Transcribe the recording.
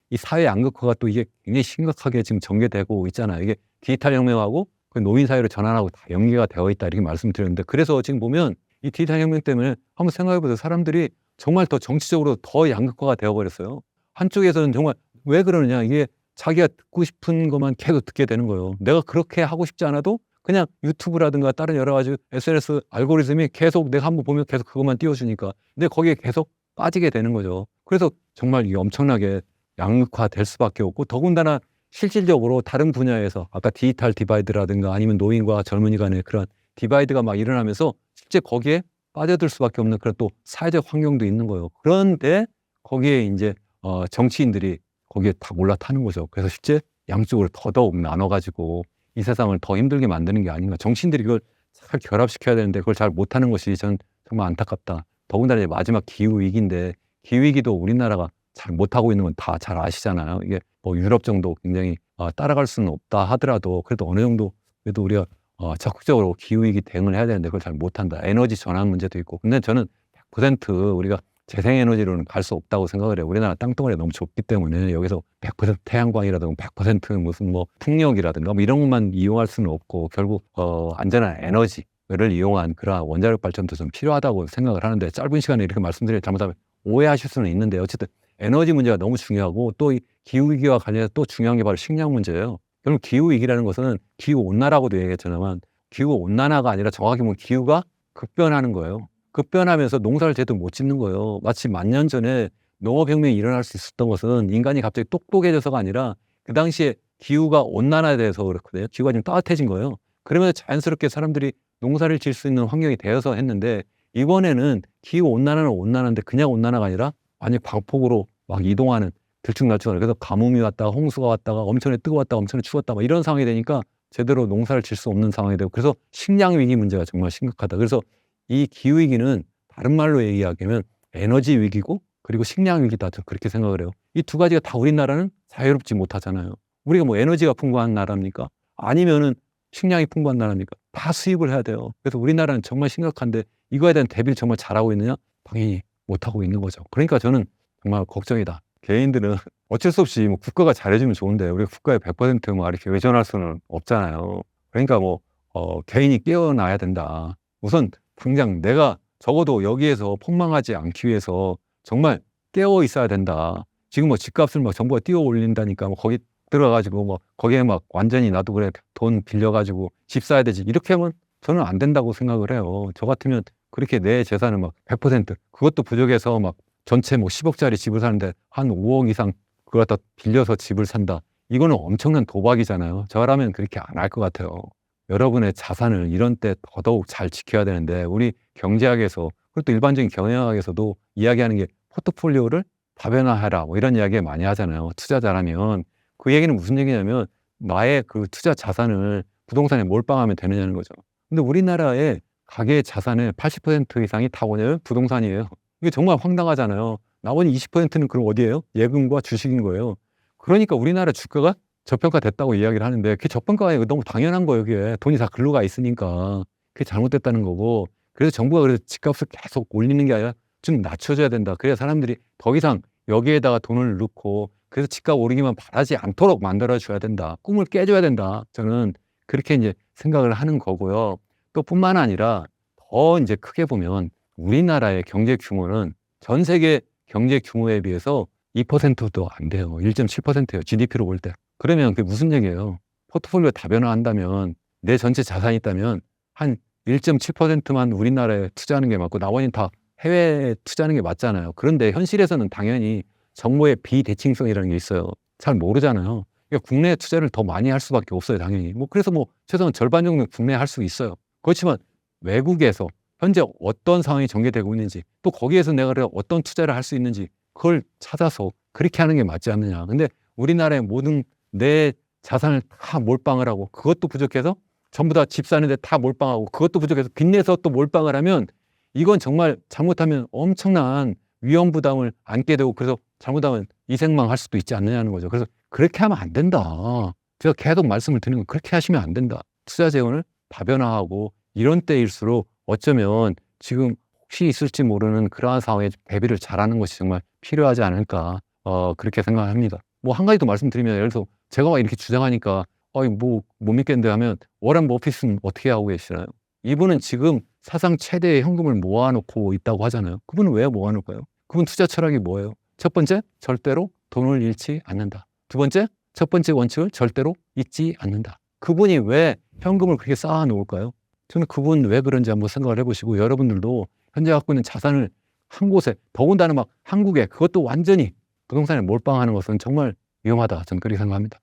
이 사회 양극화가 또 이게 굉장히 심각하게 지금 전개되고 있잖아요. 이게 디지털 혁명하고 그 노인 사회로 전환하고 다 연계가 되어 있다 이렇게 말씀드렸는데, 그래서 지금 보면 이 디지털 혁명 때문에 한번 생각해 보세요. 사람들이 정말 더 정치적으로 더 양극화가 되어 버렸어요. 한쪽에서는 정말 왜 그러느냐, 이게 자기가 듣고 싶은 것만 계속 듣게 되는 거예요. 내가 그렇게 하고 싶지 않아도 그냥 유튜브라든가 다른 여러 가지 SNS 알고리즘이 계속 내가 한번 보면 계속 그것만 띄워주니까 근데 거기에 계속 빠지게 되는 거죠. 그래서 정말 이게 엄청나게 양극화될 수밖에 없고, 더군다나 실질적으로 다른 분야에서 아까 디지털 디바이드라든가 아니면 노인과 젊은이 간의 그런 디바이드가 막 일어나면서 실제 거기에 빠져들 수밖에 없는 그런 또 사회적 환경도 있는 거예요. 그런데 거기에 이제 정치인들이 거기에 다 올라타는 거죠. 그래서 실제 양쪽으로 더더욱 나눠가지고 이 세상을 더 힘들게 만드는 게 아닌가. 정치인들이 이걸 잘 결합시켜야 되는데 그걸 잘 못하는 것이 전 정말 안타깝다. 더군다나 이제 마지막 기후 위기인데, 기후 위기도 우리나라가 잘 못하고 있는 건 다 잘 아시잖아요. 이게 뭐 유럽 정도 굉장히 따라갈 수는 없다 하더라도 그래도 어느 정도 그래도 우리가 적극적으로 기후 위기 대응을 해야 되는데 그걸 잘 못한다. 에너지 전환 문제도 있고. 근데 저는 100% 우리가 재생에너지로는 갈 수 없다고 생각을 해요. 우리나라 땅덩어리가 너무 좁기 때문에 여기서 100% 태양광이라든가 100% 무슨 뭐 풍력이라든가 뭐 이런 것만 이용할 수는 없고, 결국 안전한 에너지를 이용한 그런 원자력 발전도 좀 필요하다고 생각을 하는데, 짧은 시간에 이렇게 말씀드리면 잘못하면 오해하실 수는 있는데, 어쨌든 에너지 문제가 너무 중요하고, 또 이 기후위기와 관련해서 또 중요한 게 바로 식량 문제예요. 결국 기후위기라는 것은 기후온난화라고도 얘기했지만 기후온난화가 아니라 정확히 보면 기후가 급변하는 거예요. 급변하면서 농사를 제대로 못 짓는 거예요. 마치 10,000년 전에 농업혁명이 일어날 수 있었던 것은 인간이 갑자기 똑똑해져서가 아니라 그 당시에 기후가 온난화돼서 그렇거든요. 기후가 좀 따뜻해진 거예요. 그러면서 자연스럽게 사람들이 농사를 지을 수 있는 환경이 되어서 했는데, 이번에는 기후온난화는 온난화인데 그냥 온난화가 아니라 완전히 광폭으로 막 이동하는 들쭉날쭉하는, 그래서 가뭄이 왔다가 홍수가 왔다가 엄청나게 뜨거웠다가 엄청나게 추웠다 막 이런 상황이 되니까 제대로 농사를 질 수 없는 상황이 되고, 그래서 식량 위기 문제가 정말 심각하다. 그래서 이 기후위기는 다른 말로 얘기하면 에너지 위기고 그리고 식량 위기다. 저는 그렇게 생각을 해요. 이 두 가지가 다 우리나라는 자유롭지 못하잖아요. 우리가 뭐 에너지가 풍부한 나라입니까? 아니면은 식량이 풍부한 나라입니까? 다 수입을 해야 돼요. 그래서 우리나라는 정말 심각한데 이거에 대한 대비를 정말 잘하고 있느냐? 당연히 못하고 있는 거죠. 그러니까 저는 정말 걱정이다. 개인들은 어쩔 수 없이 뭐 국가가 잘해주면 좋은데 우리가 국가에 100% 뭐 이렇게 의존할 수는 없잖아요. 그러니까 뭐 개인이 깨어나야 된다. 우선 당장 내가 적어도 여기에서 폭망하지 않기 위해서 정말 깨어 있어야 된다. 지금 뭐 집값을 막 정부가 띄워 올린다니까 뭐 거기 들어가가지고 뭐 거기에 막 완전히 나도 그래 돈 빌려가지고 집 사야 되지 이렇게 하면 저는 안 된다고 생각을 해요. 저 같으면 그렇게 내 재산을 막 100% 그것도 부족해서 막 전체 뭐 10억짜리 집을 사는데 한 5억 이상 그걸 갖다 빌려서 집을 산다. 이거는 엄청난 도박이잖아요. 저라면 그렇게 안 할 것 같아요. 여러분의 자산을 이런 때 더더욱 잘 지켜야 되는데, 우리 경제학에서 그리고 또 일반적인 경영학에서도 이야기하는 게 포트폴리오를 다변화해라 뭐 이런 이야기 많이 하잖아요. 투자자라면. 그 얘기는 무슨 얘기냐면 나의 그 투자 자산을 부동산에 몰빵하면 되느냐는 거죠. 근데 우리나라의 가계 자산의 80% 이상이 다 뭐냐면 부동산이에요. 이게 정말 황당하잖아요. 나머지 20%는 그럼 어디예요? 예금과 주식인 거예요. 그러니까 우리나라 주가가 저평가됐다고 이야기를 하는데 그게 저평가가 너무 당연한 거예요. 그게 돈이 다 글로 가 있으니까 그게 잘못됐다는 거고, 그래서 정부가 그래서 집값을 계속 올리는 게 아니라 좀 낮춰줘야 된다. 그래야 사람들이 더 이상 여기에다가 돈을 넣고 그래서 집값 오르기만 바라지 않도록 만들어줘야 된다. 꿈을 깨줘야 된다. 저는 그렇게 이제 생각을 하는 거고요. 또 뿐만 아니라 더 이제 크게 보면 우리나라의 경제 규모는 전 세계 경제 규모에 비해서 2%도 안 돼요. 1.7%예요. GDP로 볼 때. 그러면 그게 무슨 얘기예요? 포트폴리오 다변화한다면 내 전체 자산이 있다면 한 1.7%만 우리나라에 투자하는 게 맞고 나머지는 다 해외에 투자하는 게 맞잖아요. 그런데 현실에서는 당연히 정보의 비대칭성이라는 게 있어요. 잘 모르잖아요. 그러니까 국내에 투자를 더 많이 할 수밖에 없어요, 당연히. 뭐 그래서 뭐 최소한 절반 정도 국내에 할 수 있어요. 그렇지만 외국에서 현재 어떤 상황이 전개되고 있는지, 또 거기에서 내가 어떤 투자를 할 수 있는지 그걸 찾아서 그렇게 하는 게 맞지 않느냐. 근데 우리나라의 모든 내 자산을 다 몰빵을 하고 그것도 부족해서 전부 다 집 사는데 다 몰빵하고 그것도 부족해서 빚내서 또 몰빵을 하면 이건 정말 잘못하면 엄청난 위험 부담을 안게 되고, 그래서 잘못하면 이생망할 수도 있지 않느냐는 거죠. 그래서 그렇게 하면 안 된다. 제가 계속 말씀을 드리는 건 그렇게 하시면 안 된다. 투자 재원을 다변화하고 이런 때일수록 어쩌면 지금 혹시 있을지 모르는 그러한 상황에 대비를 잘하는 것이 정말 필요하지 않을까 그렇게 생각합니다. 뭐 한 가지 더 말씀드리면 예를 들어서 제가 막 이렇게 주장하니까 뭐 못 믿겠는데 하면 워런 버핏은 어떻게 하고 계시나요? 이분은 지금 사상 최대의 현금을 모아놓고 있다고 하잖아요. 그분은 왜 모아놓을까요? 그분 투자 철학이 뭐예요? 첫 번째, 절대로 돈을 잃지 않는다. 두 번째, 첫 번째 원칙을 절대로 잊지 않는다. 그분이 왜 현금을 그렇게 쌓아 놓을까요? 저는 그분 왜 그런지 한번 생각을 해보시고 여러분들도 현재 갖고 있는 자산을 한 곳에 더군다나 막 한국에 그것도 완전히 부동산에 몰빵하는 것은 정말 위험하다. 저는 그렇게 생각합니다.